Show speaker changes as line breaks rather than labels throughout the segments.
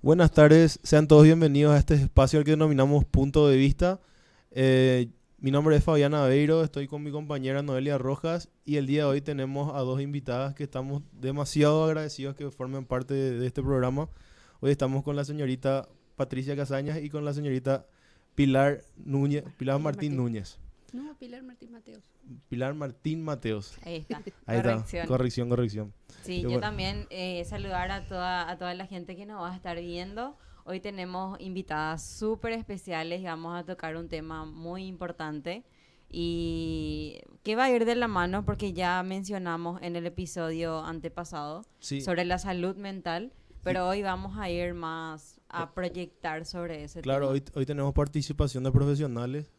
Buenas tardes, sean todos bienvenidos a este espacio al que denominamos Punto de Vista. Mi nombre es Fabián Aveiro, estoy con mi compañera Noelia Rojas y el día de hoy tenemos a dos invitadas que estamos demasiado agradecidos que formen parte de este programa. Hoy estamos con la señorita Patricia Casañas y con la señorita Pilar Núñez, Pilar Martín Núñez.
No, Pilar Martín Mateos.
Pilar Martín Mateos.
Ahí está,
Ahí está,
corrección.
corrección.
Sí,
Y
yo
bueno,
también saludar a toda la gente que nos va a estar viendo. Hoy tenemos invitadas súper especiales y vamos a tocar un tema muy importante y que va a ir de la mano porque ya mencionamos en el episodio antepasado
sí,
sobre la salud mental, pero hoy vamos a ir más a proyectar sobre ese
claro,
tema.
hoy tenemos participación de profesionales.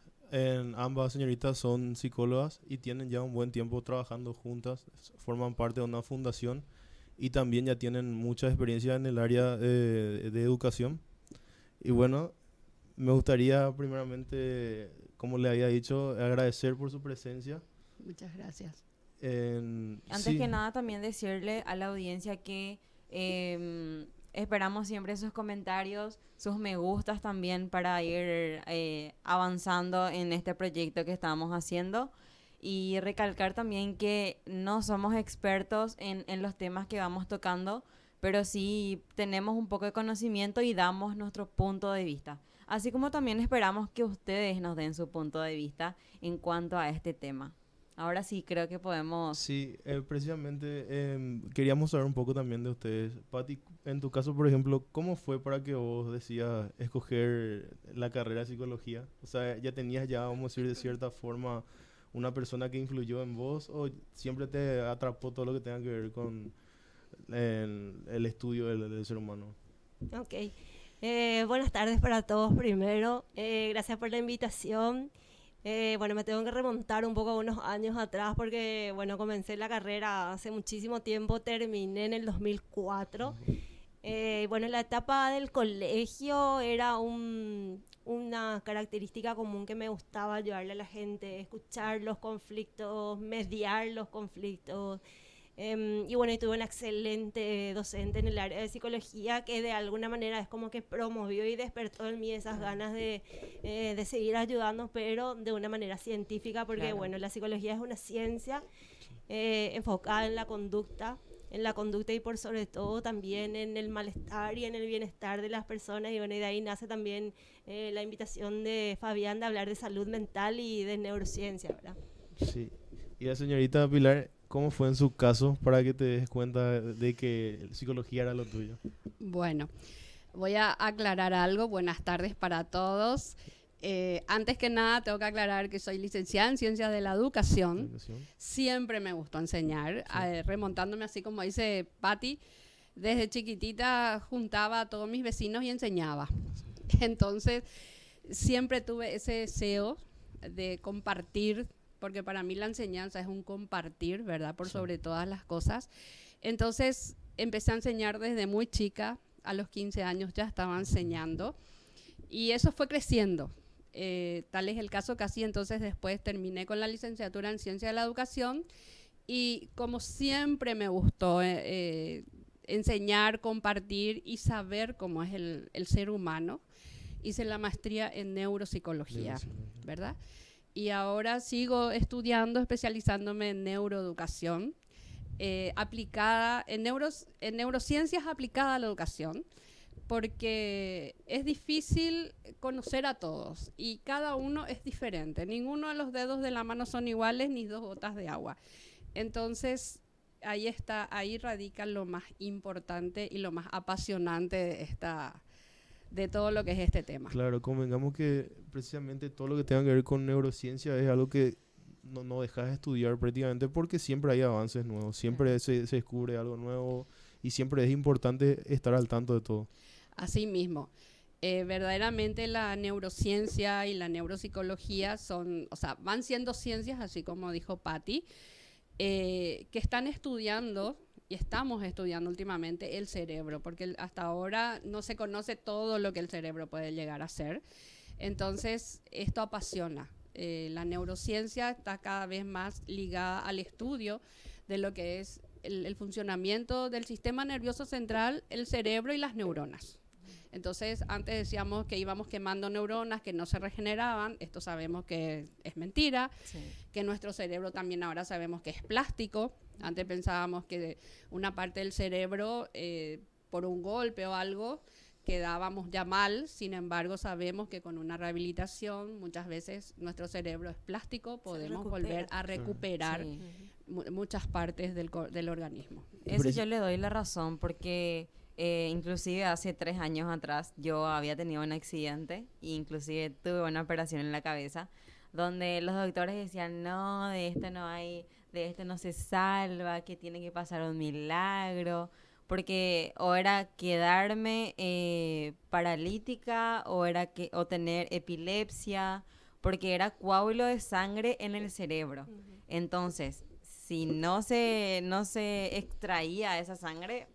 Ambas señoritas son psicólogas y tienen ya un buen tiempo trabajando juntas, forman parte de una fundación y también ya tienen mucha experiencia en el área de educación. Y bueno, me gustaría primeramente, como le había dicho, agradecer por su presencia.
Muchas gracias.
Antes
Sí,
que nada, también decirle a la audiencia que esperamos siempre sus comentarios, sus me gustas también para ir avanzando en este proyecto que estamos haciendo. Y recalcar también que no somos expertos en los temas que vamos tocando, pero sí tenemos un poco de conocimiento y damos nuestro punto de vista. Así como también esperamos que ustedes nos den su punto de vista en cuanto a este tema. Ahora sí, creo que podemos...
sí, precisamente queríamos saber un poco también de ustedes. Pati, en tu caso, por ejemplo, ¿cómo fue para que vos decidas escoger la carrera de psicología? O sea, ¿ya tenías ya, vamos a decir, de cierta forma una persona que influyó en vos o siempre te atrapó todo lo que tenga que ver con el estudio del ser humano?
Ok. Buenas tardes para todos primero. Gracias por la invitación. Bueno, me tengo que remontar un poco a unos años atrás porque, bueno, comencé la carrera hace muchísimo tiempo, terminé en el 2004. Bueno, la etapa del colegio era una característica común que me gustaba ayudarle a la gente, escuchar los conflictos, mediar los conflictos. Y bueno, y tuve una excelente docente en el área de psicología que de alguna manera es como que promovió y despertó en mí esas ganas de seguir ayudando, pero de una manera científica, porque
Claro.
bueno, la psicología es una ciencia enfocada en la conducta y por sobre todo también en el malestar y en el bienestar de las personas. Y bueno, y de ahí nace también la invitación de Fabián de hablar de salud mental y de neurociencia, ¿verdad?
Sí. Y la señorita Pilar, ¿cómo fue en su caso para que te des cuenta de que psicología era lo tuyo?
Bueno, voy a aclarar algo. Buenas tardes para todos. Antes que nada, tengo que aclarar que soy licenciada en Ciencias de la Educación. Siempre me gustó enseñar, remontándome así como dice Patti. Desde chiquitita juntaba a todos mis vecinos y enseñaba. Entonces, siempre tuve ese deseo de compartir, porque para mí la enseñanza es un compartir, ¿verdad? Por sobre todas las cosas. Entonces, empecé a enseñar desde muy chica. A los 15 años ya estaba enseñando. Y eso fue creciendo. Tal es el caso que así, entonces después terminé con la licenciatura en Ciencia de la Educación y como siempre me gustó enseñar, compartir y saber cómo es el ser humano, hice la maestría en neuropsicología, ¿verdad? Y ahora sigo estudiando, especializándome en neuroeducación, aplicada en neurociencias aplicada a la educación, porque es difícil conocer a todos y cada uno es diferente. Ninguno de los dedos de la mano son iguales ni dos gotas de agua. Entonces, ahí radica lo más importante y lo más apasionante de todo lo que es este tema.
Claro, convengamos que precisamente todo lo que tenga que ver con neurociencia es algo que no dejas de estudiar prácticamente porque siempre hay avances nuevos, siempre se descubre algo nuevo y siempre es importante estar al tanto de todo.
Así mismo, verdaderamente la neurociencia y la neuropsicología van siendo ciencias, así como dijo Patti, que están estudiando y estamos estudiando últimamente el cerebro, porque hasta ahora no se conoce todo lo que el cerebro puede llegar a ser. Entonces, esto apasiona. La neurociencia está cada vez más ligada al estudio de lo que es el funcionamiento del sistema nervioso central, el cerebro y las neuronas. Entonces, antes decíamos que íbamos quemando neuronas que no se regeneraban. Esto sabemos que es mentira.
Sí.
Que nuestro cerebro también ahora sabemos que es plástico. Antes pensábamos que una parte del cerebro, por un golpe o algo, quedábamos ya mal. Sin embargo, sabemos que con una rehabilitación muchas veces nuestro cerebro es plástico, podemos volver a recuperar
Sí.
muchas partes del organismo.
Eso yo le doy la razón porque inclusive hace 3 años atrás yo había tenido un accidente e inclusive tuve una operación en la cabeza donde los doctores decían, no, de esto no se salva, que tiene que pasar un milagro, porque o era quedarme paralítica o tener epilepsia, porque era coágulo de sangre en el cerebro. Entonces, si no se extraía esa sangre,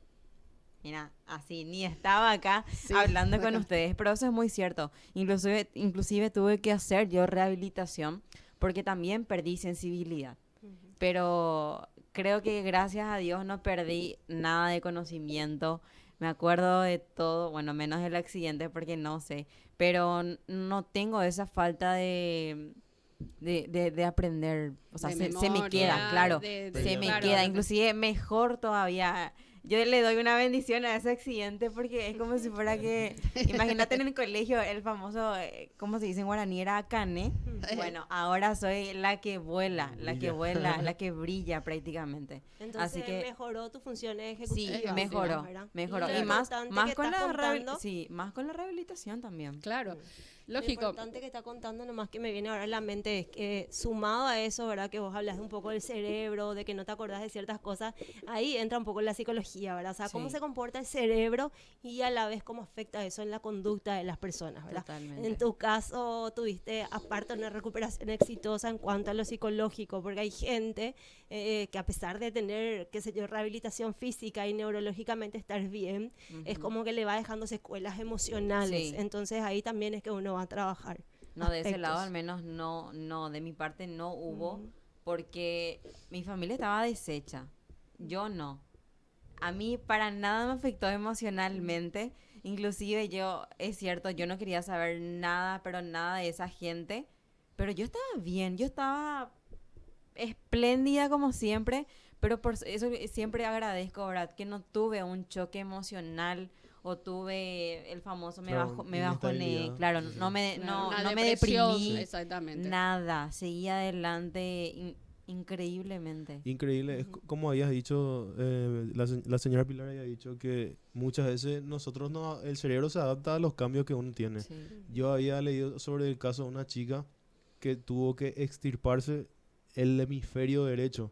mira, así, ni estaba acá hablando con ustedes. Pero eso es muy cierto. Inclusive tuve que hacer yo rehabilitación porque también perdí sensibilidad. Pero creo que gracias a Dios no perdí nada de conocimiento. Me acuerdo de todo, bueno, menos del accidente porque no sé. Pero no tengo esa falta de aprender. O sea, se me queda, claro. Se me queda. Inclusive mejor todavía. Yo le doy una bendición a ese accidente porque es como si fuera que... Imagínate en el colegio el famoso, ¿cómo se dice en guaraní? Era Akane. Bueno, ahora soy la que vuela, la que brilla prácticamente.
Entonces
Así que,
mejoró tus funciones ejecutivas.
sí, mejoró.
Y
Y más con la rehabilitación también.
Claro,
Lo
lógico.
importante que está contando, nomás que me viene ahora a la mente, es que sumado a eso, ¿verdad? Que vos hablas un poco del cerebro, de que no te acordás de ciertas cosas, ahí entra un poco la psicología, ¿verdad? O sea, cómo
Sí.
se comporta el cerebro y a la vez cómo afecta eso en la conducta de las personas, ¿verdad?
Totalmente.
En tu caso, tuviste aparte una recuperación exitosa en cuanto a lo psicológico, porque hay gente que a pesar de tener, qué sé yo, rehabilitación física y neurológicamente estar bien, es como que le va dejando secuelas emocionales.
Sí.
Entonces ahí también es que uno va a trabajar.
No, de ese
aspectos.
lado al menos no, de mi parte no hubo, porque mi familia estaba deshecha, yo no. A mí para nada me afectó emocionalmente, inclusive es cierto, yo no quería saber nada, pero nada de esa gente, pero yo estaba bien, yo estaba espléndida como siempre, pero por eso siempre agradezco, ¿verdad? Que no tuve un choque emocional o tuve el famoso me bajoné,
inestabilidad.
claro,
Sí.
no me
Una
me
depresión,
deprimí,
exactamente.
nada, seguía adelante increíblemente.
Increíble, es como habías dicho, la señora Pilar había dicho que muchas veces el cerebro se adapta a los cambios que uno tiene.
Sí.
Yo había leído sobre el caso de una chica que tuvo que extirparse el hemisferio derecho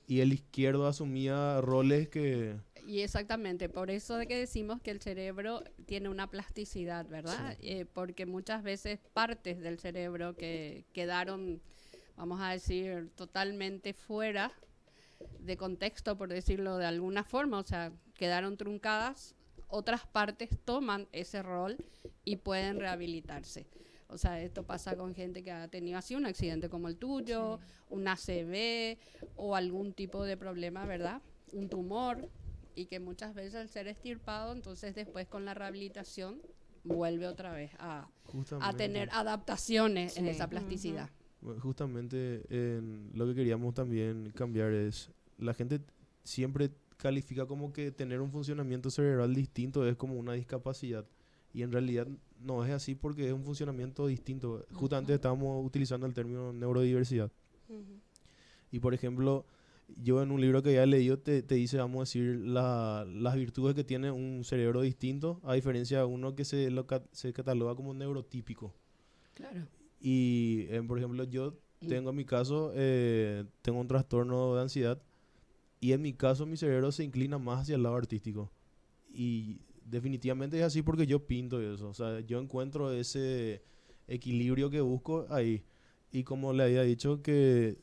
y el izquierdo asumía roles que...
Y exactamente, por eso de que decimos que el cerebro tiene una plasticidad, ¿verdad? Porque muchas veces partes del cerebro que quedaron, vamos a decir, totalmente fuera de contexto, por decirlo de alguna forma, o sea, quedaron truncadas, otras partes toman ese rol y pueden rehabilitarse. O sea, esto pasa con gente que ha tenido así un accidente como el tuyo, un ACV o algún tipo de problema, ¿verdad? Un tumor, y que muchas veces al ser extirpado, entonces después con la rehabilitación vuelve otra vez a tener adaptaciones en esa plasticidad.
Justamente lo que queríamos también cambiar es, la gente siempre califica como que tener un funcionamiento cerebral distinto es como una discapacidad. Y en realidad no es así porque es un funcionamiento distinto. Justamente estamos utilizando el término neurodiversidad. Y por ejemplo, yo en un libro que ya he leído te dice, vamos a decir, las virtudes que tiene un cerebro distinto, a diferencia de uno que se cataloga como neurotípico.
Claro.
Y por ejemplo, yo tengo en mi caso, tengo un trastorno de ansiedad y en mi caso mi cerebro se inclina más hacia el lado artístico. Y definitivamente es así porque yo pinto eso. O sea, yo encuentro ese equilibrio que busco ahí. Y como le había dicho, que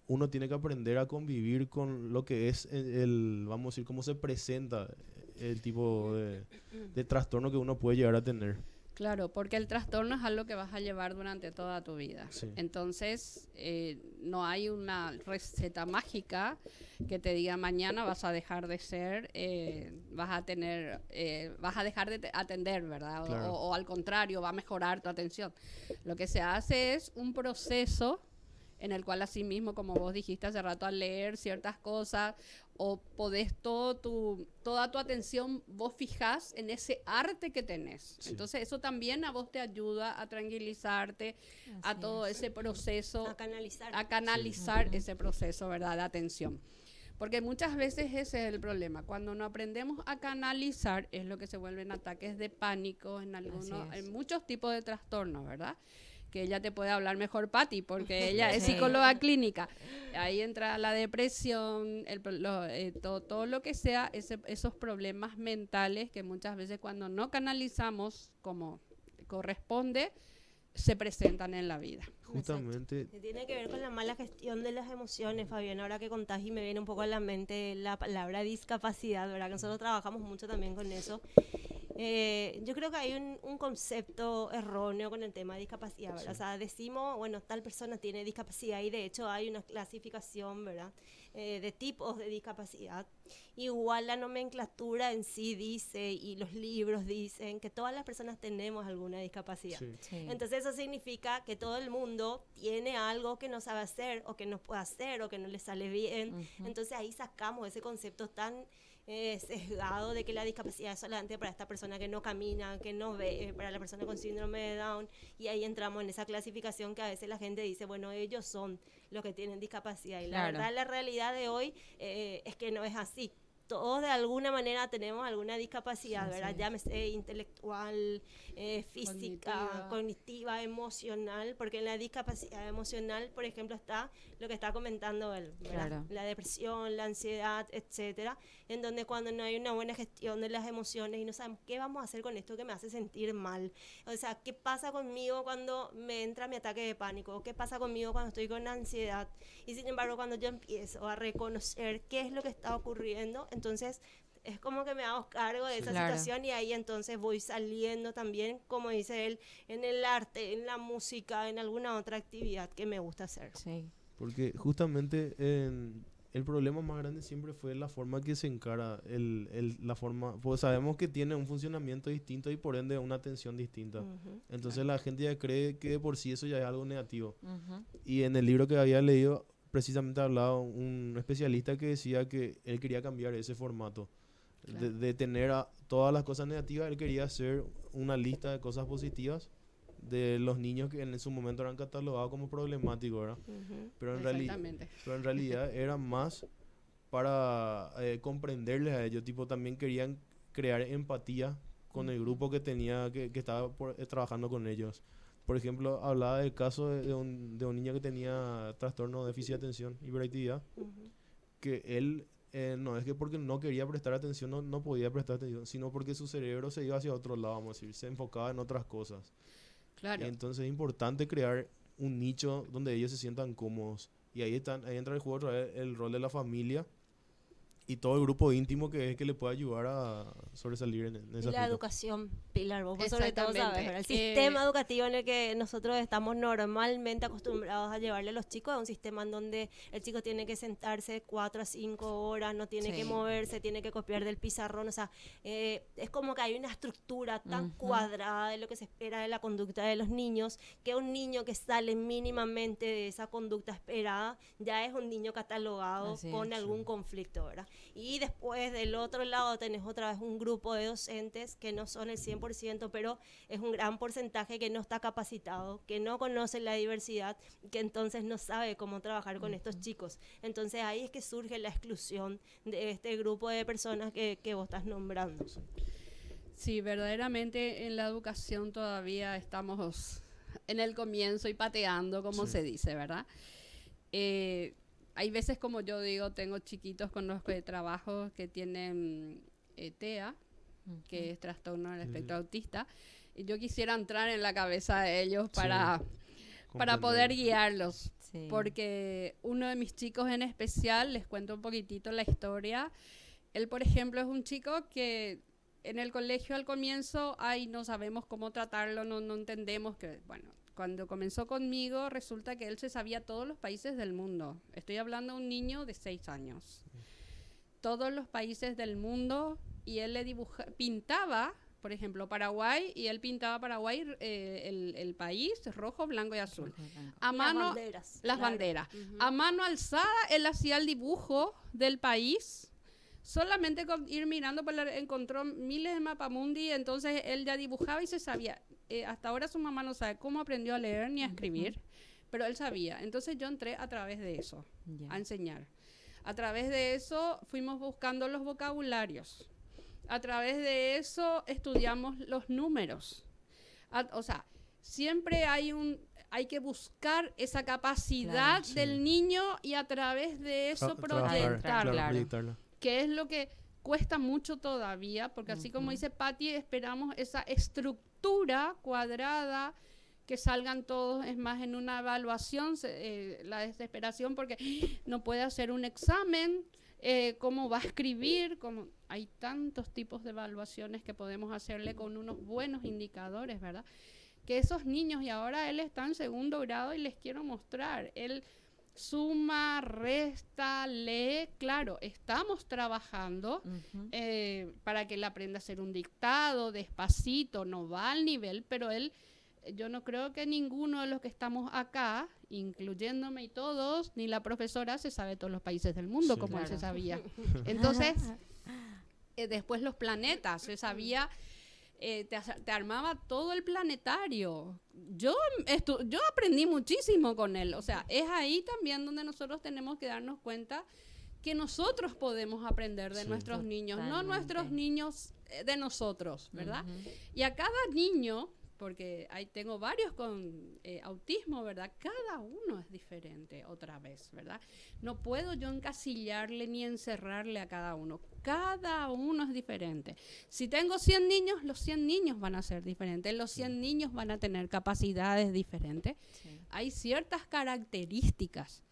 uno tiene que aprender a convivir con lo que es vamos a decir, cómo se presenta el tipo de trastorno que uno puede llegar a tener.
Claro, porque el trastorno es algo que vas a llevar durante toda tu vida.
Sí.
Entonces, no hay una receta mágica que te diga mañana vas a dejar de ser, vas a dejar de atender, ¿verdad?
Claro.
O al contrario, va a mejorar tu atención. Lo que se hace es un proceso en el cual así mismo, como vos dijiste hace rato, al leer ciertas cosas, o podés toda tu atención vos fijás en ese arte que tenés.
Sí.
Entonces eso también a vos te ayuda a tranquilizarte, a todo ese proceso,
A
canalizar ese proceso, ¿verdad?, de atención. Porque muchas veces ese es el problema. Cuando no aprendemos a canalizar, es lo que se vuelven ataques de pánico en muchos tipos de trastornos, ¿verdad? Que ella te puede hablar mejor, Patti, porque ella es psicóloga clínica. Ahí entra la depresión, todo lo que sea, esos problemas mentales que muchas veces cuando no canalizamos como corresponde, se presentan en la vida.
Justamente.
Que tiene que ver con la mala gestión de las emociones, Fabián. Ahora que contás y me viene un poco a la mente la palabra discapacidad, ¿verdad? Que nosotros trabajamos mucho también con eso. Yo creo que hay un concepto erróneo con el tema de discapacidad, ¿verdad? Sí. O sea, decimos, bueno, tal persona tiene discapacidad y de hecho hay una clasificación, ¿verdad? De tipos de discapacidad. Igual la nomenclatura en sí dice, y los libros dicen, que todas las personas tenemos alguna discapacidad. Sí. Sí. Entonces eso significa que todo el mundo tiene algo que no sabe hacer, o que no puede hacer, o que no le sale bien. Uh-huh. Entonces ahí sacamos ese concepto tan sesgado de que la discapacidad es solamente para esta persona que no camina, que no ve, para la persona con síndrome de Down, y ahí entramos en esa clasificación que a veces la gente dice, bueno, ellos son los que tienen discapacidad, y la verdad, la realidad de hoy es que no es así. Todos de alguna manera tenemos alguna discapacidad, ¿verdad? Sí. Llámese intelectual, física, cognitiva, emocional, porque en la discapacidad emocional, por ejemplo, está lo que está comentando él, ¿verdad? Claro. La depresión, la ansiedad, etcétera, en donde cuando no hay una buena gestión de las emociones y no sabemos qué vamos a hacer con esto que me hace sentir mal, o sea, qué pasa conmigo cuando me entra mi ataque de pánico, qué pasa conmigo cuando estoy con ansiedad, y sin embargo cuando yo empiezo a reconocer qué es lo que está ocurriendo, entonces es como que me hago cargo de esa situación, y ahí entonces voy saliendo también, como dice él, en el arte, en la música, en alguna otra actividad que me gusta hacer.
Sí.
Porque justamente el problema más grande siempre fue la forma que se encara, la forma, pues sabemos que tiene un funcionamiento distinto y por ende una atención distinta. Uh-huh. Entonces la gente ya cree que de por sí eso ya es algo negativo. Uh-huh. Y en el libro que había leído, precisamente hablaba un especialista que decía que él quería cambiar ese formato. Claro. De tener todas las cosas negativas, él quería hacer una lista de cosas positivas de los niños que en su momento eran catalogados como problemáticos, ¿verdad? Uh-huh. Pero en realidad era más para comprenderles a ellos. Tipo, también querían crear empatía con el grupo que tenía, que estaba trabajando con ellos. Por ejemplo, hablaba del caso de un niño que tenía trastorno de déficit de atención, hiperactividad, uh-huh. Que él no es que porque no quería prestar atención no podía prestar atención, sino porque su cerebro se iba hacia otro lado, vamos a decir, se enfocaba en otras cosas.
Claro.
Entonces es importante crear un nicho donde ellos se sientan cómodos. Y ahí entra el juego otra vez el rol de la familia y todo el grupo íntimo que le puede ayudar a sobresalir en esa
la educación, Pilar, vos sobre todo sabes, ¿verdad? El sistema educativo en el que nosotros estamos normalmente acostumbrados a llevarle a los chicos es un sistema en donde el chico tiene que sentarse 4 a 5 horas, no tiene que moverse, tiene que copiar del pizarrón, o sea, es como que hay una estructura tan cuadrada de lo que se espera de la conducta de los niños, que un niño que sale mínimamente de esa conducta esperada ya es un niño catalogado con algún conflicto, ¿verdad? Y después del otro lado tenés otra vez un grupo de docentes que no son el 100%, pero es un gran porcentaje que no está capacitado, que no conoce la diversidad, que entonces no sabe cómo trabajar con estos chicos. Entonces ahí es que surge la exclusión de este grupo de personas que vos estás nombrando.
Sí, verdaderamente en la educación todavía estamos en el comienzo y pateando, como se dice, ¿verdad? Hay veces, como yo digo, tengo chiquitos con los que trabajo que tienen TEA, que es trastorno del espectro autista, y yo quisiera entrar en la cabeza de ellos para poder guiarlos, porque uno de mis chicos en especial, les cuento un poquitito la historia, él, por ejemplo, es un chico que en el colegio al comienzo, no sabemos cómo tratarlo, no entendemos que, bueno, cuando comenzó conmigo, resulta que él se sabía todos los países del mundo. Estoy hablando de un niño de 6 años. Todos los países del mundo, y él le pintaba, por ejemplo, Paraguay, y él pintaba Paraguay, el país, rojo, blanco y azul. A mano, las banderas. A mano alzada, él hacía el dibujo del país. Solamente con ir mirando, encontró miles de mapamundi, entonces él ya dibujaba y se sabía. Hasta ahora su mamá no sabe cómo aprendió a leer ni a escribir, pero él sabía. Entonces yo entré a través de eso, a enseñar. A través de eso fuimos buscando los vocabularios. A través de eso estudiamos los números. O sea, siempre hay que buscar esa capacidad del niño y a través de eso proyectarla. Que es lo que cuesta mucho todavía, porque así como dice Patti, esperamos esa estructura cuadrada, que salgan todos, es más, en una evaluación, la desesperación porque no puede hacer un examen, cómo va a escribir, hay tantos tipos de evaluaciones que podemos hacerle con unos buenos indicadores, ¿verdad? Que esos niños, y ahora él está en 2º grado y les quiero mostrar, él suma, resta, lee, claro, estamos trabajando para que él aprenda a hacer un dictado despacito, no va al nivel, pero yo no creo que ninguno de los que estamos acá, incluyéndome y todos, ni la profesora se sabe todos los países del mundo, como él se sabía. Entonces, después los planetas, se sabía, te armaba todo el planetario. Yo aprendí muchísimo con él, o sea, es ahí también donde nosotros tenemos que darnos cuenta que nosotros podemos aprender de nuestros niños, no nuestros niños de nosotros, ¿verdad? Y a cada niño, porque tengo varios con autismo, ¿verdad? Cada uno es diferente otra vez, ¿verdad? No puedo yo encasillarle ni encerrarle a cada uno. Cada uno es diferente. Si tengo 100 niños, los 100 niños van a ser diferentes. Los 100 niños van a tener capacidades diferentes. Sí. Hay ciertas características,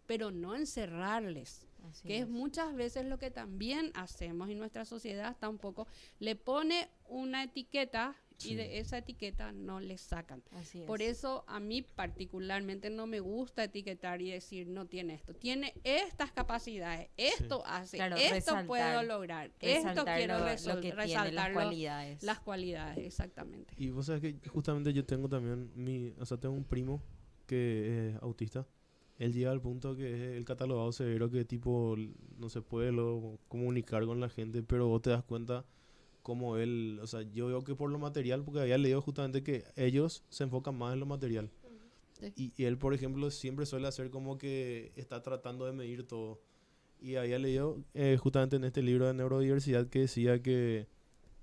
pero no encerrarles. Así que es muchas veces lo que también hacemos, y nuestra sociedad está un poco, le pone una etiqueta y de esa etiqueta no le sacan. Por eso a mí particularmente no me gusta etiquetar y decir no tiene esto, tiene estas capacidades, esto hace, claro, esto puedo lograr, esto quiero resaltar las cualidades, exactamente.
Y vos sabés que justamente yo tengo también tengo un primo que es autista. Él llega al punto que es el catalogado severo, que tipo no se puede comunicar con la gente, pero vos te das cuenta como él, o sea, yo veo que por lo material, porque había leído justamente que ellos se enfocan más en lo material. Sí. Y él, por ejemplo, siempre suele hacer como que está tratando de medir todo. Y había leído justamente en este libro de neurodiversidad que decía que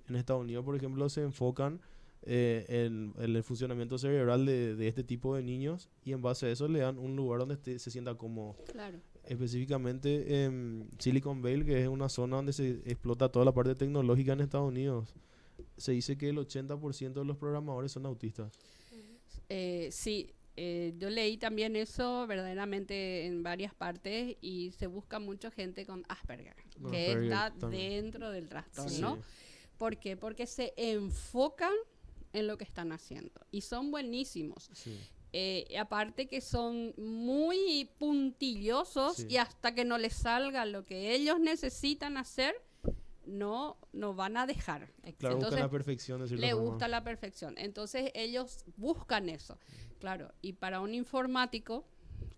en Estados Unidos, por ejemplo, se enfocan en el funcionamiento cerebral de este tipo de niños, y en base a eso le dan un lugar donde se sienta cómodo. Claro. Específicamente en Silicon Valley, que es una zona donde se explota toda la parte tecnológica en Estados Unidos, se dice que el 80% de los programadores son autistas.
Sí, yo leí también eso verdaderamente en varias partes, y se busca mucha gente con Asperger, que está dentro del trastorno. Sí. ¿Por qué? Porque se enfocan en lo que están haciendo y son buenísimos. Sí. Aparte que son muy puntillosos, sí. Y hasta que no les salga lo que ellos necesitan hacer, no van a dejar.
Claro, buscan la perfección.
Le gusta la perfección. Entonces ellos buscan eso. Claro, y para un informático,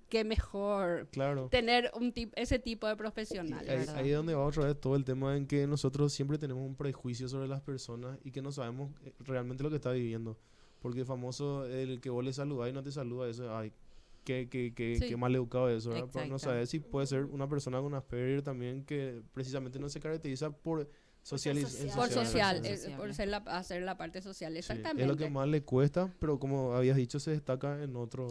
qué mejor tener ese tipo de profesional.
Ahí es donde va otra vez todo el tema en que nosotros siempre tenemos un prejuicio sobre las personas y que no sabemos realmente lo que está viviendo. Porque famoso el que vos le saludás y no te saluda, eso, ay, qué mal educado eso, ¿verdad? Pero no sabes si puede ser una persona con Asperger también que precisamente no se caracteriza por
hacer la parte social, exactamente.
Sí, es lo que más le cuesta, pero como habías dicho, se destaca en otro.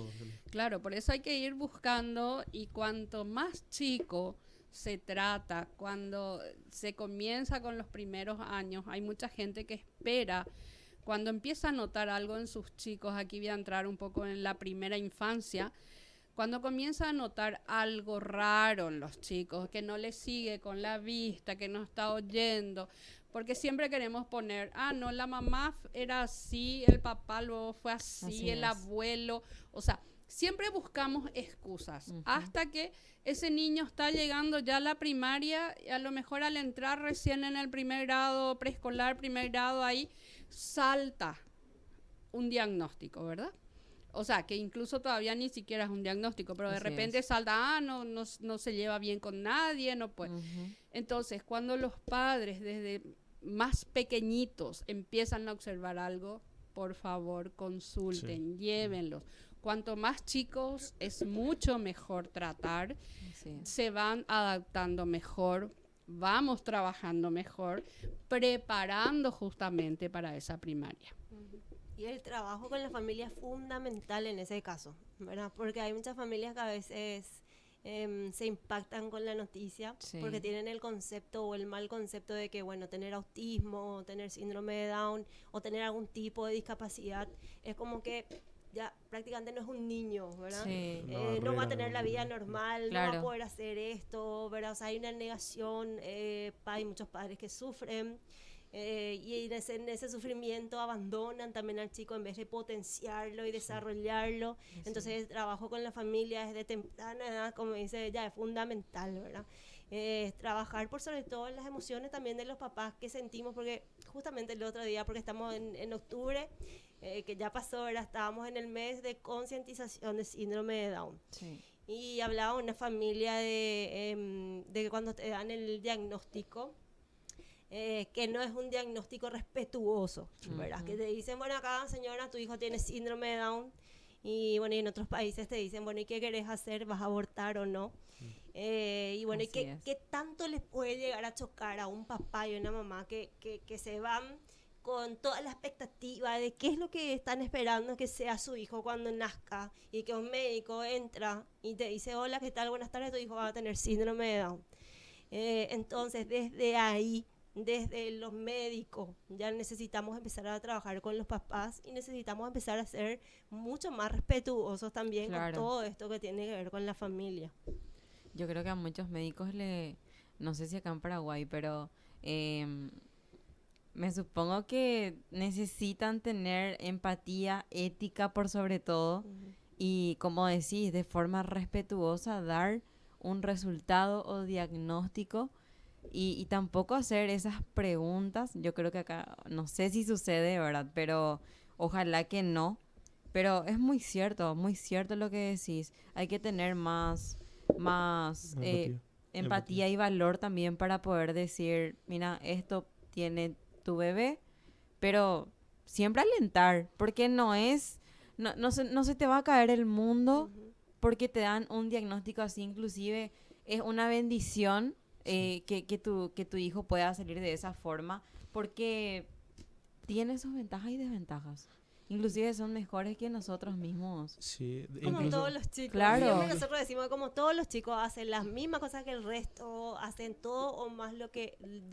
Claro, por eso hay que ir buscando, y cuanto más chico se trata, cuando se comienza con los primeros años, hay mucha gente que espera, cuando empieza a notar algo en sus chicos, aquí voy a entrar un poco en la primera infancia, cuando comienza a notar algo raro en los chicos, que no les sigue con la vista, que no está oyendo, Porque siempre queremos poner, no, la mamá era así, el papá luego fue así, el abuelo. O sea, siempre buscamos excusas. Hasta que ese niño está llegando ya a la primaria, y a lo mejor al entrar recién en el primer grado, preescolar, primer grado, ahí salta un diagnóstico, ¿verdad? O sea, que incluso todavía ni siquiera es un diagnóstico, pero de repente salta, no se lleva bien con nadie, no puede. Entonces, cuando los padres desde más pequeñitos empiezan a observar algo, por favor, consulten, llévenlos. Cuanto más chicos, es mucho mejor tratar, se van adaptando mejor, vamos trabajando mejor, preparando justamente para esa primaria.
Y el trabajo con la familia es fundamental en ese caso, ¿verdad? Porque hay muchas familias que a veces se impactan con la noticia porque tienen el concepto o el mal concepto de que, bueno, tener autismo, tener síndrome de Down o tener algún tipo de discapacidad es como que ya prácticamente no es un niño, ¿verdad? No va a tener la vida normal, no va a poder hacer esto, ¿verdad? O sea, hay una negación, hay muchos padres que sufren. Y en ese sufrimiento abandonan también al chico en vez de potenciarlo y desarrollarlo. Entonces el trabajo con la familia desde temprana edad, como dice ella, es fundamental, ¿verdad? Trabajar por sobre todo las emociones también de los papás que sentimos, porque justamente el otro día, porque estamos en octubre, que ya pasó, ¿verdad? Estábamos en el mes de concientización de síndrome de Down. Y hablaba una familia de que cuando te dan el diagnóstico, que no es un diagnóstico respetuoso, ¿verdad? Que te dicen, bueno, acá, señora, tu hijo tiene síndrome de Down, y bueno, y en otros países te dicen, bueno, ¿y qué querés hacer? ¿Vas a abortar o no? Y bueno, ¿y qué tanto les puede llegar a chocar a un papá y una mamá que se van con toda la expectativa de qué es lo que están esperando que sea su hijo cuando nazca, y que un médico entra y te dice, hola, ¿qué tal? Buenas tardes, tu hijo va a tener síndrome de Down. Entonces, desde ahí, desde los médicos, ya necesitamos empezar a trabajar con los papás y necesitamos empezar a ser mucho más respetuosos también con todo esto que tiene que ver con la familia.
Yo creo que a muchos médicos no sé si acá en Paraguay, pero me supongo que necesitan tener empatía, ética por sobre todo, y como decís, de forma respetuosa dar un resultado o diagnóstico. Y tampoco hacer esas preguntas. Yo creo que acá, no sé si sucede, ¿verdad? Pero ojalá que no. Pero es muy cierto lo que decís. Hay que tener más empatía y valor también para poder decir, mira, esto tiene tu bebé, pero siempre alentar, porque no se te va a caer el mundo porque te dan un diagnóstico así. Inclusive es una bendición que tu hijo pueda salir de esa forma, porque tiene sus ventajas y desventajas. Inclusive son mejores que nosotros mismos.
Sí, como todos los chicos.
Claro.
Siempre nosotros decimos que como todos los chicos hacen las mismas cosas que el resto, hacen todo o más de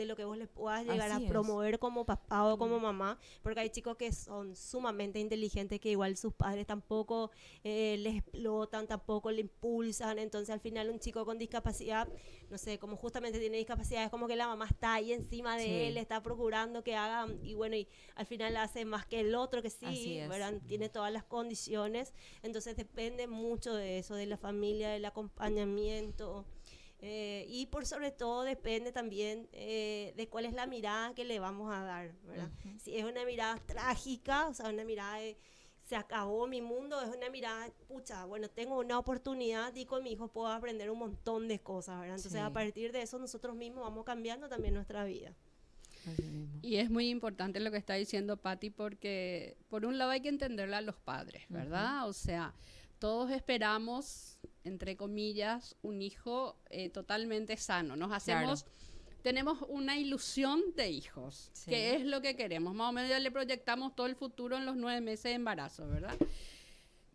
lo que vos les puedas llegar a promover como papá o como mamá, porque hay chicos que son sumamente inteligentes, que igual sus padres tampoco les explotan, tampoco le impulsan. Entonces al final un chico con discapacidad, no sé, como justamente tiene discapacidad, es como que la mamá está ahí encima de él, está procurando que haga, y bueno, y al final hace más que el otro, que sí, tiene todas las condiciones. Entonces depende mucho de eso, de la familia, del acompañamiento, y por sobre todo depende también de cuál es la mirada que le vamos a dar, ¿verdad? Si es una mirada trágica, o sea, una mirada de se acabó mi mundo, es una mirada, pucha, bueno, tengo una oportunidad y con mi hijo puedo aprender un montón de cosas, ¿verdad? Entonces a partir de eso nosotros mismos vamos cambiando también nuestra vida.
Y es muy importante lo que está diciendo Patti, porque por un lado hay que entenderle a los padres, ¿verdad? O sea, todos esperamos, entre comillas, un hijo totalmente sano. Tenemos una ilusión de hijos, que es lo que queremos. Más o menos ya le proyectamos todo el futuro en los 9 meses de embarazo, ¿verdad?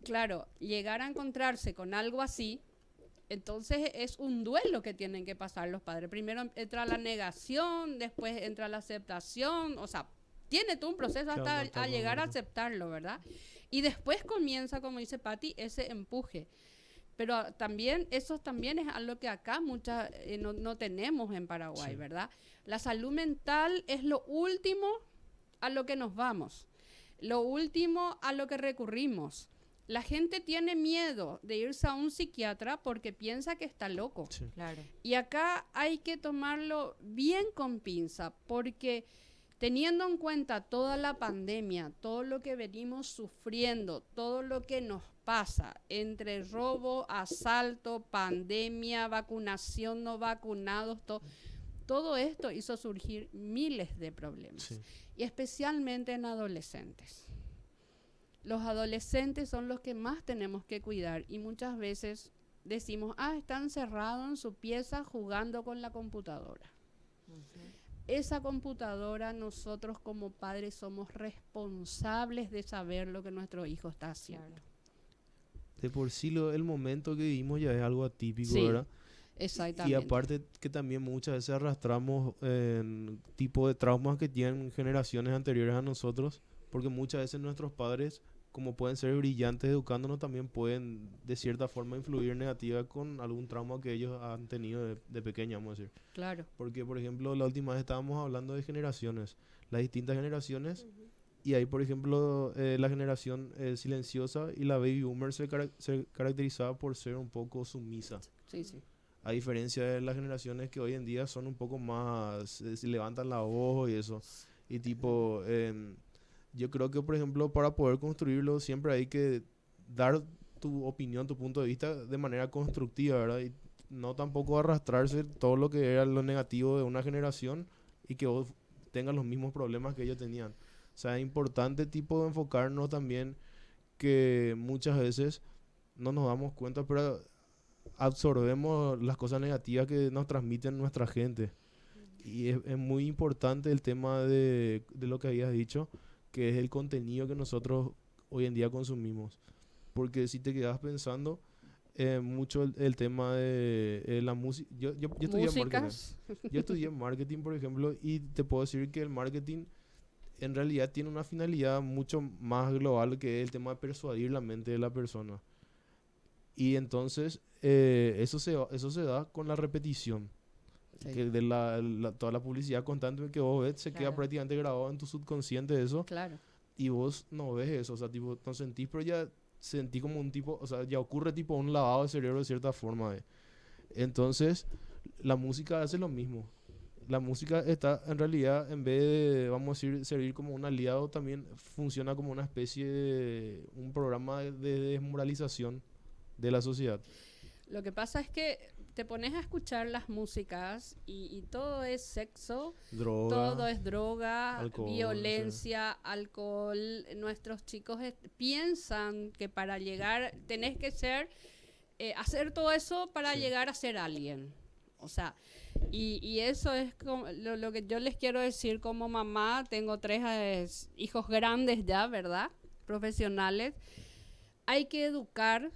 Claro, llegar a encontrarse con algo así, entonces es un duelo que tienen que pasar los padres. Primero entra la negación, después entra la aceptación, o sea, tiene todo un proceso hasta a llegar a aceptarlo, ¿verdad? Y después comienza, como dice Patti, ese empuje. Pero también, eso también es algo que acá no tenemos en Paraguay, ¿verdad? La salud mental es lo último a lo que nos vamos, lo último a lo que recurrimos. La gente tiene miedo de irse a un psiquiatra porque piensa que está loco.
Sí.
Claro.
Y acá hay que tomarlo bien con pinza, porque teniendo en cuenta toda la pandemia, todo lo que venimos sufriendo, todo lo que nos pasa entre robo, asalto, pandemia, vacunación, no vacunados, todo esto hizo surgir miles de problemas.
Sí.
Y especialmente en adolescentes. Los adolescentes son los que más tenemos que cuidar y muchas veces decimos, están encerrados en su pieza jugando con la computadora. Esa computadora, nosotros como padres somos responsables de saber lo que nuestro hijo está haciendo.
Claro.
De por sí el momento que vivimos ya es algo atípico,
Sí,
¿verdad?
exactamente.
Y aparte que también muchas veces arrastramos tipo de traumas que tienen generaciones anteriores a nosotros, porque muchas veces nuestros padres, como pueden ser brillantes educándonos, también pueden de cierta forma influir negativa con algún trauma que ellos han tenido de pequeña, vamos a decir.
Claro.
Porque, por ejemplo, la última vez estábamos hablando de generaciones, las distintas generaciones, y ahí, por ejemplo, la generación silenciosa y la baby boomer se caracterizaba por ser un poco sumisa.
Sí, sí.
A diferencia de las generaciones que hoy en día son un poco más, se levantan la voz y eso. Y tipo, yo creo que, por ejemplo, para poder construirlo siempre hay que dar tu opinión, tu punto de vista de manera constructiva, ¿verdad? Y no tampoco arrastrarse todo lo que era lo negativo de una generación y que vos tengas los mismos problemas que ellos tenían. O sea, es importante tipo enfocarnos también que muchas veces no nos damos cuenta, pero absorbemos las cosas negativas que nos transmiten nuestra gente. Y es muy importante el tema de lo que habías dicho, que es el contenido que nosotros hoy en día consumimos. Porque si te quedas pensando mucho el tema de la música. Yo estudié
Músicas.
marketing. Yo estudié marketing, por ejemplo, y te puedo decir que el marketing en realidad tiene una finalidad mucho más global, que es el tema de persuadir la mente de la persona. Y entonces eso se da con la repetición.
Sí.
Que de toda la publicidad constante que vos ves se queda
Claro.
prácticamente grabado en tu subconsciente eso,
Claro.
y vos no ves eso, o sea, tipo, no sentís, pero ya sentí como un tipo, o sea, ya ocurre tipo un lavado de cerebro de cierta forma. Entonces, la música hace lo mismo. La música está, en realidad, en vez de, vamos a decir, servir como un aliado, también funciona como una especie de, un programa de desmoralización de la sociedad.
Lo que pasa es que te pones a escuchar las músicas y todo es sexo,
Droga.
todo es droga,
alcohol,
violencia, alcohol. Nuestros chicos piensan que para llegar tenés que ser, hacer todo eso para
Sí.
llegar a ser alguien. O sea, y eso es como lo que yo les quiero decir como mamá. Tengo 3 hijos grandes ya, ¿verdad? Profesionales. Hay que educar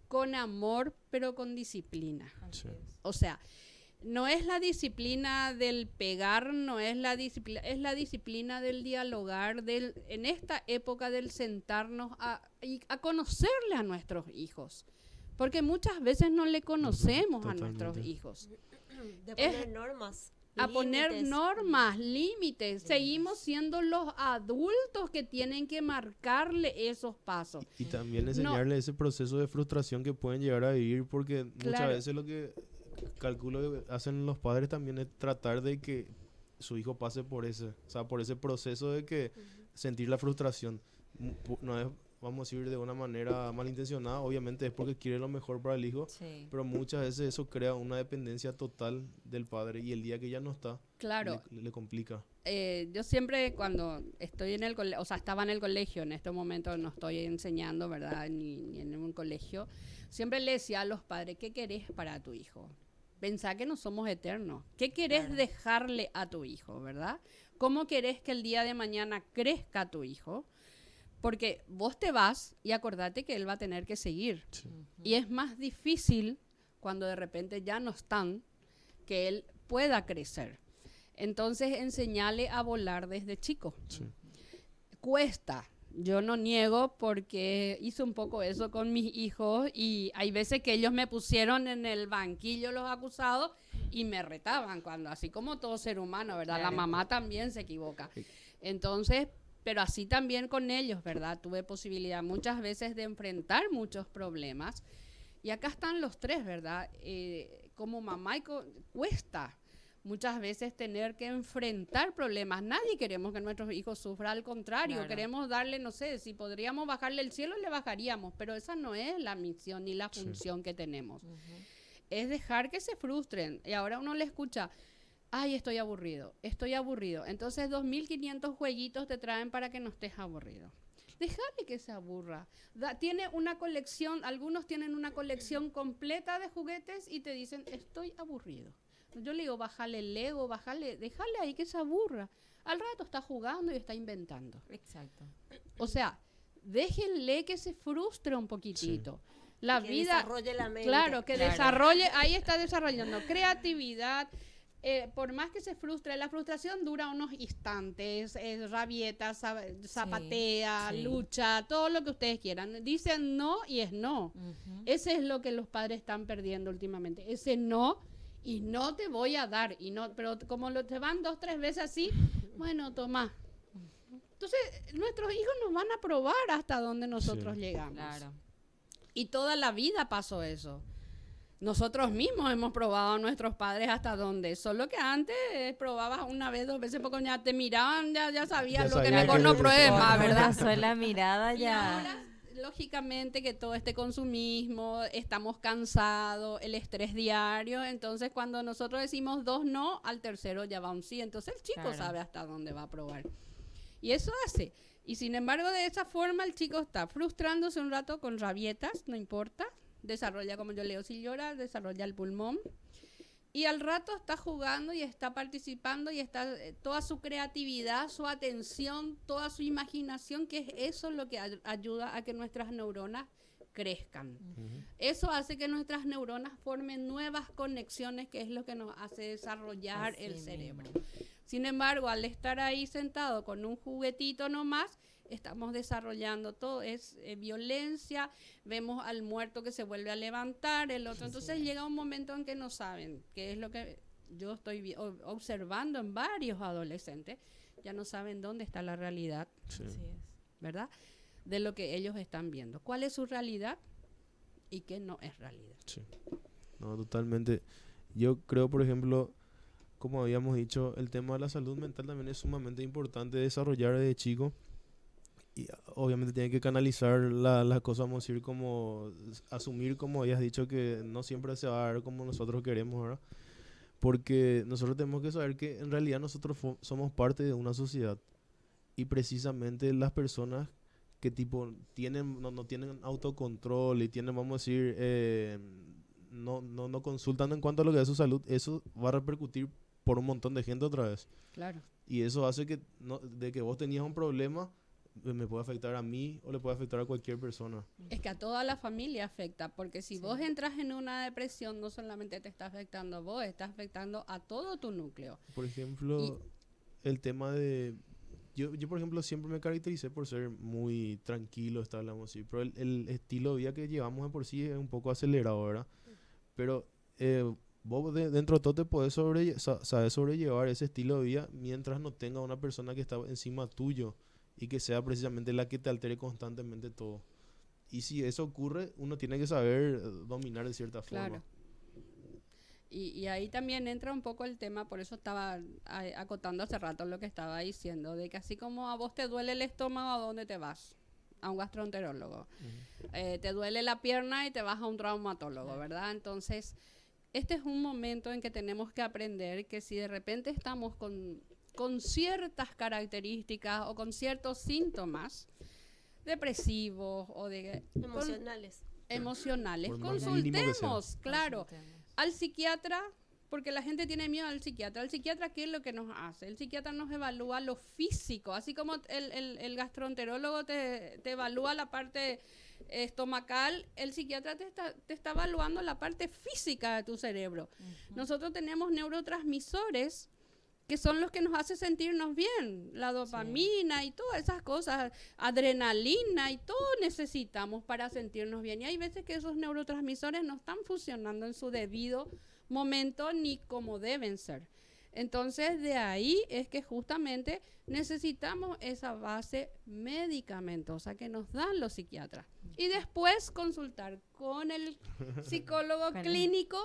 con amor, pero con disciplina.
Sí.
O sea, no es la disciplina del pegar, no es la disciplina, es la disciplina del dialogar, en esta época del sentarnos a conocerle a nuestros hijos. Porque muchas veces no le conocemos a nuestros
Totalmente.
hijos.
De poner normas.
A poner
límites.
normas, límites. Seguimos siendo los adultos que tienen que marcarle esos pasos.
Y también enseñarle ese proceso de frustración que pueden llegar a vivir, porque muchas
Claro.
veces lo que calculo que hacen los padres también es tratar de que su hijo pase por ese proceso de que sentir la frustración. No es, vamos a decir, de una manera malintencionada, obviamente es porque quiere lo mejor para el hijo,
Sí.
pero muchas veces eso crea una dependencia total del padre, y el día que ya no está,
Claro.
le complica.
Yo siempre cuando estoy en el colegio, o sea, estaba en el colegio, en este momento no estoy enseñando, ¿verdad? Ni en un colegio, siempre le decía a los padres, ¿qué querés para tu hijo? Pensá que no somos eternos. ¿Qué querés
Claro.
dejarle a tu hijo, verdad? ¿Cómo querés que el día de mañana crezca tu hijo? Porque vos te vas y acordate que él va a tener que seguir.
Sí.
Y es más difícil cuando de repente ya no están, que él pueda crecer. Entonces, enseñale a volar desde chico.
Sí.
Cuesta. Yo no niego porque hice un poco eso con mis hijos y hay veces que ellos me pusieron en el banquillo los acusados y me retaban, cuando así como todo ser humano, ¿verdad?
Claro.
La mamá también se equivoca. Entonces, pero así también con ellos, ¿verdad? Tuve posibilidad muchas veces de enfrentar muchos problemas y acá están los tres, ¿verdad? Como mamá cuesta muchas veces tener que enfrentar problemas. Nadie queremos que nuestros hijos sufran, al contrario,
Claro.
queremos darle, no sé, si podríamos bajarle el cielo, le bajaríamos, pero esa no es la misión ni la función que tenemos. Es dejar que se frustren. Y ahora uno le escucha, ay, estoy aburrido. Entonces 2.500 jueguitos te traen para que no estés aburrido. Déjale que se aburra. Tiene una colección, algunos tienen una colección completa de juguetes y te dicen, estoy aburrido. Yo le digo, bájale el Lego, déjale ahí que se aburra. Al rato está jugando y está inventando.
Exacto.
O sea, déjenle que se frustre un poquitito.
Sí.
La
Que
vida,
desarrolle la mente.
claro, que
Claro.
desarrolle, ahí está desarrollando creatividad. Por más que se frustre, la frustración dura unos instantes, rabieta, zapatea,
sí.
lucha, todo lo que ustedes quieran. Dicen no y es no. Ese es lo que los padres están perdiendo últimamente. Ese no, y no te voy a dar. Y no, pero como te van 2, 3 veces así, bueno, toma. Entonces, nuestros hijos nos van a probar hasta donde nosotros llegamos.
Claro.
Y toda la vida pasó eso. Nosotros mismos hemos probado a nuestros padres hasta dónde. Solo que antes probabas una vez, 2 veces, porque ya te miraban, ya sabías lo que
sabía
mejor
que
no
le
pruebes
gustaba.
más, ¿verdad?
Pasó la mirada
Y
ya.
ahora, lógicamente, que todo este consumismo, estamos cansados, el estrés diario. Entonces, cuando nosotros decimos 2 no, al tercero ya va un sí. Entonces, el chico
Claro.
sabe hasta dónde va a probar. Y eso hace. Y sin embargo, de esa forma, el chico está frustrándose un rato con rabietas, no importa. Desarrolla, como yo leo, si llora, desarrolla el pulmón. Y al rato está jugando y está participando y está toda su creatividad, su atención, toda su imaginación, que es eso lo que ayuda a que nuestras neuronas crezcan. Eso hace que nuestras neuronas formen nuevas conexiones, que es lo que nos hace desarrollar
Así
el
mismo.
cerebro. Sin embargo, al estar ahí sentado con un juguetito nomás, estamos desarrollando todo, es violencia, vemos al muerto que se vuelve a levantar, el otro. Entonces llega un momento en que no saben, que es lo que yo estoy observando en varios adolescentes, ya no saben dónde está la realidad,
Sí.
Así es.
¿verdad? De lo que ellos están viendo. ¿Cuál es su realidad y qué no es realidad?
Sí. No, totalmente. Yo creo, por ejemplo, como habíamos dicho, el tema de la salud mental también es sumamente importante desarrollar desde chico. Y obviamente tiene que canalizar las cosas, vamos a decir, como asumir, como habías dicho, que no siempre se va a dar como nosotros queremos, ¿verdad? Porque nosotros tenemos que saber que en realidad nosotros somos parte de una sociedad. Y precisamente las personas que tipo no tienen autocontrol y tienen, vamos a decir, no consultan en cuanto a lo que es su salud, eso va a repercutir por un montón de gente otra vez.
Claro.
Y eso hace que de que vos tenías un problema, me puede afectar a mí o le puede afectar a cualquier persona.
Es que a toda la familia afecta, porque si vos entras en una depresión, no solamente te está afectando a vos, está afectando a todo tu núcleo.
Por ejemplo, el tema de... Yo, por ejemplo, siempre me caractericé por ser muy tranquilo, estable, vamos a decir, pero el estilo de vida que llevamos de por sí es un poco acelerado, ¿verdad? Pero vos dentro de todo te podés saber sobrellevar ese estilo de vida mientras no tenga una persona que está encima tuyo y que sea precisamente la que te altere constantemente todo. Y si eso ocurre, uno tiene que saber dominar de cierta forma.
Claro. Y ahí también entra un poco el tema, por eso estaba acotando hace rato lo que estaba diciendo, de que así como a vos te duele el estómago, ¿a dónde te vas? A un gastroenterólogo. Te duele la pierna y te vas a un traumatólogo, ¿verdad? Entonces, este es un momento en que tenemos que aprender que si de repente estamos con ciertas características o con ciertos síntomas depresivos o de emocionales,
Por más mínimo que sea.
consultemos, claro, al psiquiatra, porque la gente tiene miedo al psiquiatra. El psiquiatra, ¿qué es lo que nos hace? El psiquiatra nos evalúa lo físico, así como el gastroenterólogo te evalúa la parte estomacal, el psiquiatra te está evaluando la parte física de tu cerebro. Nosotros tenemos neurotransmisores que son los que nos hacen sentirnos bien, la dopamina y todas esas cosas, adrenalina y todo necesitamos para sentirnos bien. Y hay veces que esos neurotransmisores no están funcionando en su debido momento ni como deben ser. Entonces, de ahí es que justamente necesitamos esa base medicamentosa que nos dan los psiquiatras. Y después consultar con el psicólogo clínico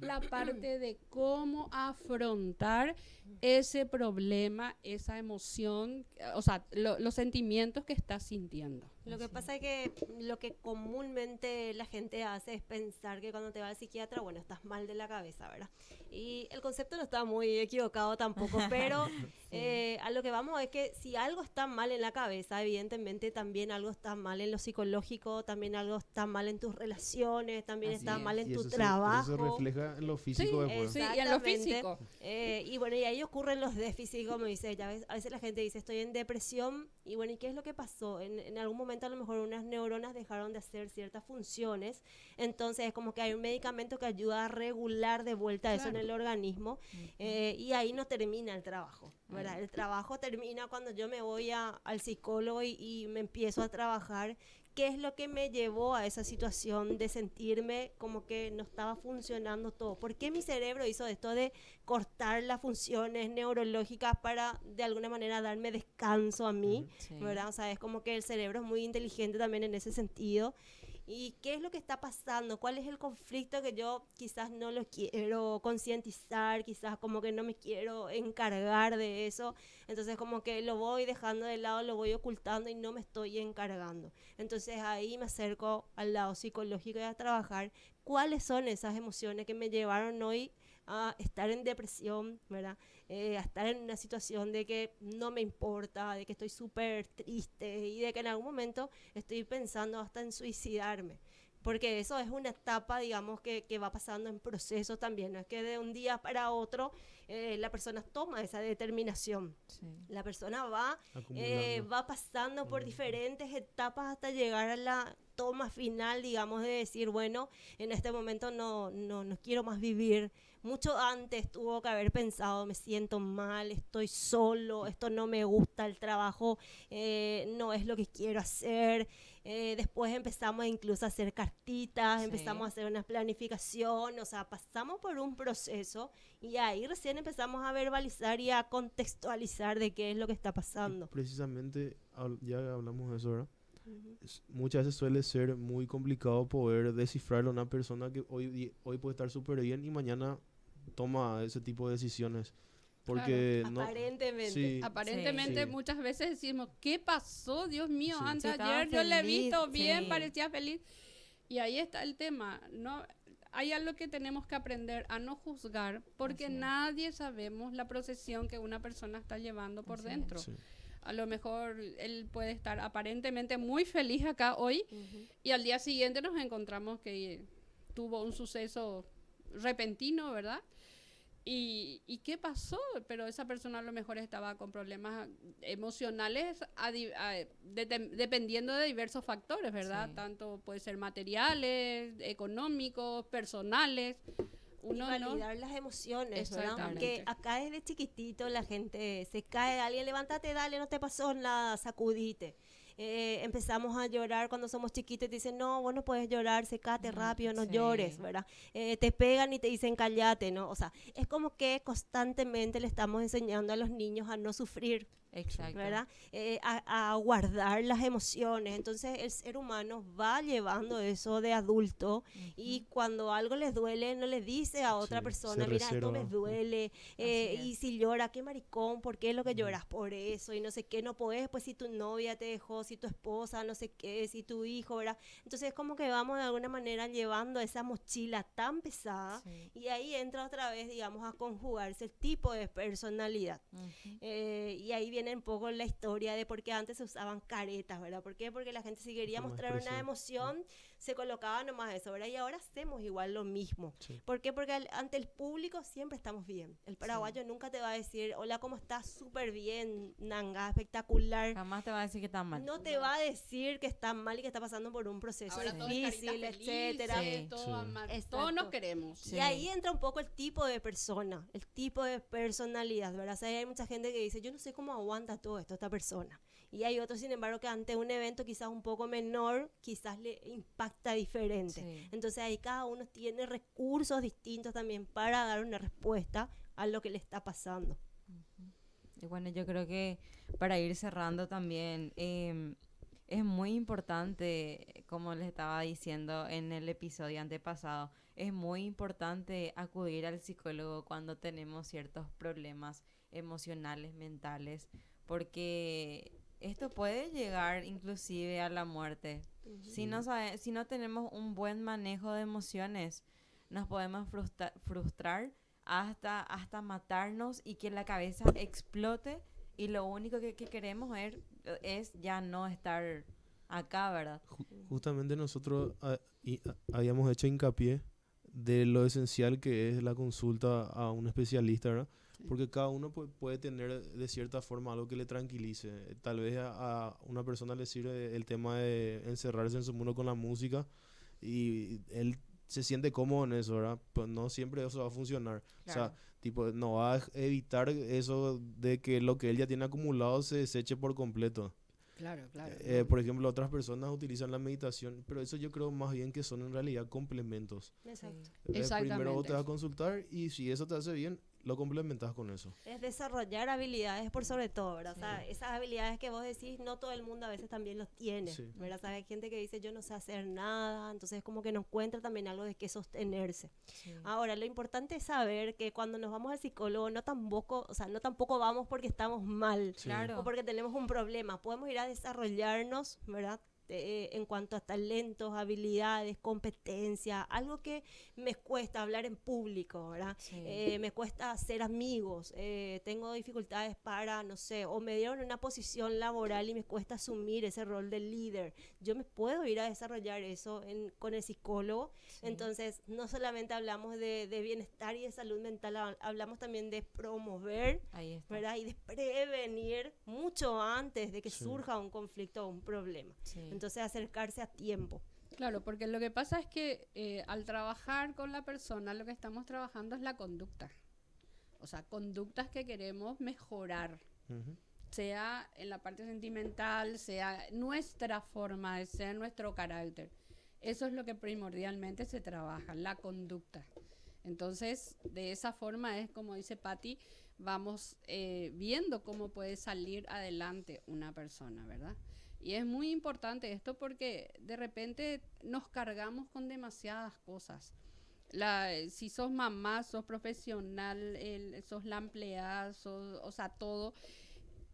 la parte de cómo afrontar ese problema, esa emoción, o sea, los sentimientos que estás sintiendo.
Lo que pasa es que lo que comúnmente la gente hace es pensar que cuando te va al psiquiatra, bueno, estás mal de la cabeza, ¿verdad? Y el concepto no está muy equivocado tampoco, pero a lo que vamos es que si algo está mal en la cabeza, evidentemente también algo está mal en lo psicológico, también algo está mal en tus relaciones, también está mal en tu trabajo.
Eso se refleja en lo físico después.
Sí, y en lo físico.
Y bueno, y ahí ocurren los déficits, como dice ella. A veces la gente dice, estoy en depresión, y bueno, ¿y qué es lo que pasó? En algún momento a lo mejor unas neuronas dejaron de hacer ciertas funciones, entonces es como que hay un medicamento que ayuda a regular de vuelta eso en el organismo, y ahí no termina el trabajo, ¿verdad? El trabajo termina cuando yo me voy al psicólogo y me empiezo a trabajar qué es lo que me llevó a esa situación de sentirme como que no estaba funcionando todo. ¿Por qué mi cerebro hizo esto de cortar las funciones neurológicas para de alguna manera darme descanso a mí? ¿Verdad? O sea, es como que el cerebro es muy inteligente también en ese sentido. ¿Y qué es lo que está pasando? ¿Cuál es el conflicto que yo quizás no lo quiero concientizar? Quizás como que no me quiero encargar de eso. Entonces como que lo voy dejando de lado, lo voy ocultando y no me estoy encargando. Entonces ahí me acerco al lado psicológico y a trabajar cuáles son esas emociones que me llevaron hoy a estar en depresión, ¿verdad? A estar en una situación de que no me importa, de que estoy súper triste y de que en algún momento estoy pensando hasta en suicidarme. Porque eso es una etapa, digamos, que va pasando en procesos también. No es que de un día para otro la persona toma esa determinación. La persona va pasando por diferentes etapas hasta llegar a la toma final, digamos, de decir, bueno, en este momento no quiero más vivir. Mucho antes tuvo que haber pensado, me siento mal, estoy solo, esto no me gusta, el trabajo no es lo que quiero hacer. Después empezamos incluso a hacer cartitas, empezamos a hacer una planificación, o sea, pasamos por un proceso y ahí recién empezamos a verbalizar y a contextualizar de qué es lo que está pasando.
Y precisamente, ya hablamos de eso, ¿verdad? Muchas veces suele ser muy complicado poder descifrarle a una persona que hoy puede estar súper bien y mañana toma ese tipo de decisiones. Porque
aparentemente muchas veces decimos, ¿qué pasó? Dios mío, antes ayer yo le he visto bien, parecía feliz. Y ahí está el tema, ¿no? Hay algo que tenemos que aprender a no juzgar, porque nadie sabemos la procesión que una persona está llevando por dentro. A lo mejor él puede estar aparentemente muy feliz acá hoy y al día siguiente nos encontramos que tuvo un suceso repentino, ¿verdad? ¿Y qué pasó? Pero esa persona a lo mejor estaba con problemas emocionales dependiendo de diversos factores, ¿verdad? Tanto puede ser materiales, económicos, personales.
Y validar las emociones, ¿verdad? Porque acá desde chiquitito la gente se cae, alguien levántate, dale, no te pasó nada, sacudite. Empezamos a llorar cuando somos chiquitos y te dicen, no, vos no puedes llorar, secate rápido, no llores, ¿verdad? Te pegan y te dicen, cállate, ¿no? O sea, es como que constantemente le estamos enseñando a los niños a no sufrir. Exacto. ¿Verdad? A guardar las emociones. Entonces el ser humano va llevando eso de adulto y cuando algo les duele no le dice a otra persona, mira, esto me duele, y si llora, qué maricón, ¿por qué es lo que lloras por eso? Y no sé qué, no podés, pues si tu novia te dejó, si tu esposa, no sé qué, si tu hijo, ¿verdad? Entonces es como que vamos de alguna manera llevando esa mochila tan pesada y ahí entra otra vez, digamos, a conjugarse el tipo de personalidad. Y ahí viene un poco la historia de por qué antes se usaban caretas, ¿verdad? ¿Por qué? Porque la gente si quería mostrar una emoción se colocaba nomás eso, ¿verdad? Y ahora hacemos igual lo mismo. ¿Por qué? Porque ante el público siempre estamos bien. El paraguayo nunca te va a decir, hola, ¿cómo estás? Súper bien, Nanga, espectacular.
Jamás te va a decir que está mal.
No no te va a decir que está mal y que está pasando por un proceso
Ahora
difícil, etcétera.
Todos nos queremos.
Y ahí entra un poco el tipo de persona, el tipo de personalidad, ¿verdad? O sea, hay mucha gente que dice, yo no sé cómo aguanta todo esto esta persona. Y hay otros, sin embargo, que ante un evento quizás un poco menor, quizás le impacta diferente. Sí. Entonces ahí cada uno tiene recursos distintos también para dar una respuesta a lo que le está pasando.
Y bueno, yo creo que para ir cerrando también, es muy importante, como les estaba diciendo en el episodio antepasado, es muy importante acudir al psicólogo cuando tenemos ciertos problemas emocionales, mentales, porque esto puede llegar inclusive a la muerte. Uh-huh. Si no tenemos un buen manejo de emociones, nos podemos frustrar hasta matarnos y que la cabeza explote, y lo único que queremos es ya no estar acá, ¿verdad?
Justamente nosotros habíamos hecho hincapié de lo esencial que es la consulta a un especialista, ¿verdad? Sí. Porque cada uno puede tener de cierta forma algo que le tranquilice. Tal vez a una persona le sirve el tema de encerrarse en su mundo con la música y él se siente cómodo en eso, ¿verdad? Pues no siempre eso va a funcionar. Claro. O sea, tipo, no va a evitar eso de que lo que él ya tiene acumulado se deseche por completo.
Claro.
Por ejemplo, otras personas utilizan la meditación, pero eso yo creo más bien que son en realidad complementos.
Exacto.
Primero vos te vas a consultar y si eso te hace bien, lo complementas con eso.
Es desarrollar habilidades por sobre todo, ¿verdad? Sí. O sea, esas habilidades que vos decís, no todo el mundo a veces también los tiene, sí. ¿verdad? ¿Sabes? Hay gente que dice, yo no sé hacer nada, entonces como que no encuentra también algo de qué sostenerse. Sí. Ahora, lo importante es saber que cuando nos vamos al psicólogo, no tampoco vamos porque estamos mal,
sí.
o porque tenemos un problema. Podemos ir a desarrollarnos, ¿verdad? En cuanto a talentos, habilidades, competencia, algo que me cuesta hablar en público, ¿verdad? Sí. Me cuesta hacer amigos, tengo dificultades para, no sé, o me dieron una posición laboral y me cuesta asumir ese rol de líder. Yo me puedo ir a desarrollar eso con el psicólogo. Sí. Entonces, no solamente hablamos de bienestar y de salud mental, hablamos también de promover, ¿verdad? Y de prevenir mucho antes de que sí. surja un conflicto o un problema. Sí. Entonces, acercarse a tiempo.
Claro, porque lo que pasa es que al trabajar con la persona, lo que estamos trabajando es la conducta. O sea, conductas que queremos mejorar. Uh-huh. Sea en la parte sentimental, sea nuestra forma de ser, nuestro carácter. Eso es lo que primordialmente se trabaja, la conducta. Entonces, de esa forma es como dice Patti, vamos viendo cómo puede salir adelante una persona, ¿verdad? Y es muy importante esto porque de repente nos cargamos con demasiadas cosas. Si sos mamá, sos profesional, sos la empleada, o sea, todo.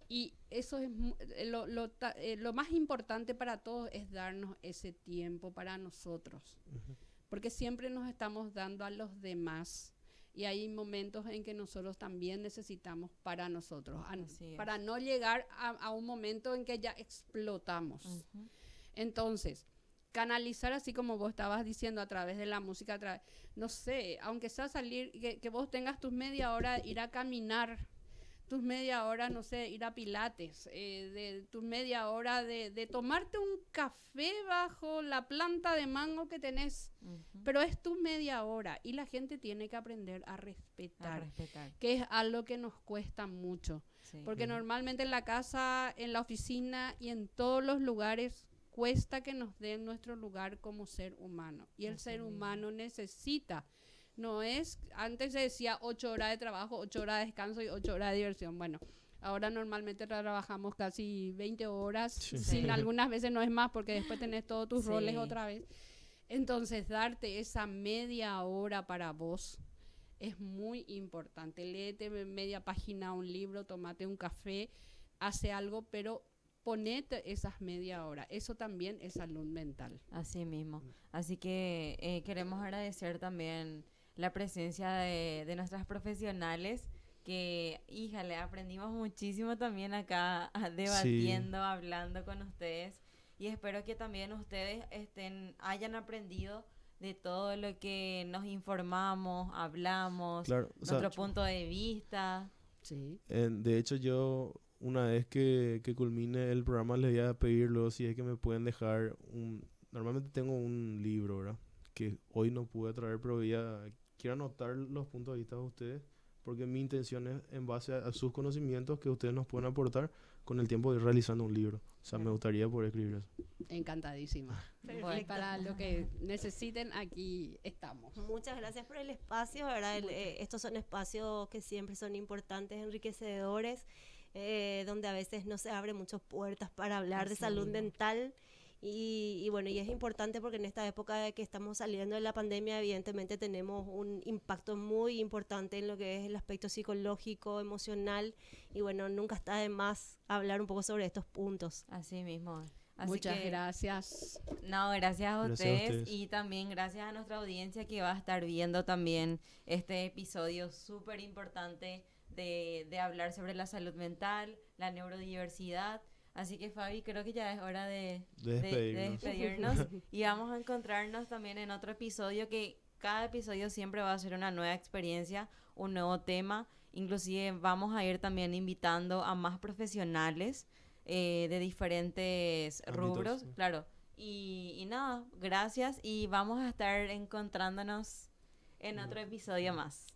Y eso es lo más importante para todos, es darnos ese tiempo para nosotros. Uh-huh. Porque siempre nos estamos dando a los demás. Y hay momentos en que nosotros también necesitamos para nosotros, para no llegar a un momento en que ya explotamos. Uh-huh. Entonces, canalizar así como vos estabas diciendo a través de la música, no sé, aunque sea salir, que vos tengas tus media hora, ir a caminar, tus media hora, no sé, ir a pilates, de tus media hora de tomarte un café bajo la planta de mango que tenés, uh-huh. pero es tu media hora y la gente tiene que aprender a respetar. Que es algo que nos cuesta mucho, sí. porque uh-huh. normalmente en la casa, en la oficina y en todos los lugares cuesta que nos den nuestro lugar como ser humano y el ser humano necesita. No es, antes se decía 8 horas de trabajo, 8 horas de descanso y 8 horas de diversión. Bueno, ahora normalmente trabajamos casi 20 horas, sí. sin algunas veces no es más porque después tenés todos tus sí. roles otra vez. Entonces, darte esa media hora para vos es muy importante. Léete media página un libro, tomate un café, hace algo, pero ponete esas media hora. Eso también es salud mental.
Así mismo. Así que queremos agradecer también la presencia de nuestras profesionales que, híjale, aprendimos muchísimo también acá debatiendo, sí. hablando con ustedes y espero que también ustedes hayan aprendido de todo lo que nos informamos, hablamos, claro, nuestro punto de vista.
Sí. De hecho, una vez que culmine el programa les voy a pedir luego si es que me pueden dejar normalmente tengo un libro, ¿verdad? Que hoy no pude traer, pero quiero anotar los puntos de vista de ustedes, porque mi intención es, en base a sus conocimientos que ustedes nos pueden aportar, con el tiempo de ir realizando un libro. O sea, me gustaría poder escribir eso.
Encantadísima.
Perfecto.
Para lo que necesiten, aquí estamos.
Muchas gracias por el espacio, ¿verdad? Estos son espacios que siempre son importantes, enriquecedores, donde a veces no se abren muchas puertas para hablar de salud mental. Y bueno, y es importante porque en esta época de que estamos saliendo de la pandemia, evidentemente tenemos un impacto muy importante en lo que es el aspecto psicológico, emocional, y bueno, nunca está de más hablar un poco sobre estos puntos.
Así mismo. Así
Muchas
que,
gracias.
No, gracias a
Gracias a
ustedes
ustedes.
y también gracias a nuestra audiencia que va a estar viendo también este episodio súper importante de hablar sobre la salud mental, la neurodiversidad. Así que Fabi, creo que ya es hora de despedirnos y vamos a encontrarnos también en otro episodio, que cada episodio siempre va a ser una nueva experiencia, un nuevo tema. Inclusive vamos a ir también invitando a más profesionales de diferentes rubros,
sí.
claro. Y nada, gracias y vamos a estar encontrándonos en otro episodio más.